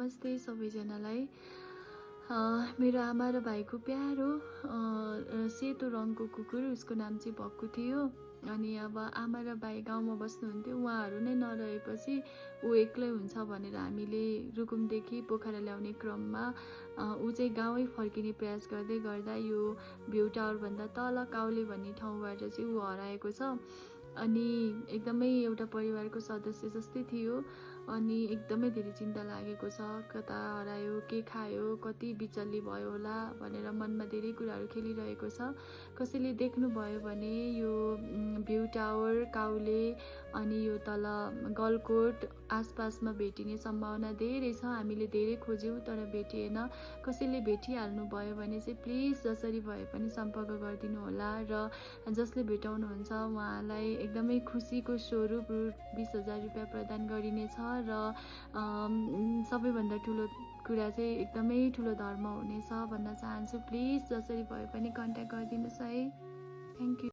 नमस्ते सबैजनालाई। मेरो आमा र भाइको प्यारो सेतो रङको कुकुर, उसको नाम चाहिँ भक्कु थियो। अनि अब आमा र भाइ गाउँमा बस्नुहुन्थ्यो, उहाँहरू नै नरहेपछि ऊ एक्लै हुन्छ भनेर हामीले रुकुमदेखि पोखरा ल्याउने क्रममा ऊ चाहिँ गाउँै फर्किने प्रयास गर्दै गर्दा यो भ्यू टावरभन्दा तल काउले भन्ने ठाउँबाट चाहिँ ऊ हराएको छ। अनि एकदमै एउटा परिवारको सदस्य जस्तै थियो। अनि एकदमै धेरै चिन्ता लागेको छ, कता हरायो, के खायो, कति बिचल्ली भयो होला भनेर मनमा धेरै कुराहरू खेलिरहेको छ। कसैले देख्नुभयो भने यो भ्यू टावर, काउले अनि यो तल गलकोट आसपासमा भेटिने सम्भावना धेरै छ। हामीले धेरै खोज्यौँ तर भेटिएन। कसैले भेटिहाल्नु भयो भने चाहिँ प्लिज जसरी भए पनि सम्पर्क गरिदिनु होला। र जसले भेटाउनुहुन्छ उहाँलाई एकदमै खुसीको स्वरूप रु 20,000 रुपियाँ प्रदान गरिनेछ। र सबैभन्दा ठुलो कुरा चाहिँ एकदमै ठुलो धर्म हुनेछ भन्न चाहन्छु। प्लिज जसरी भए पनि कन्ट्याक्ट गरिदिनुहोस् है। Thank you.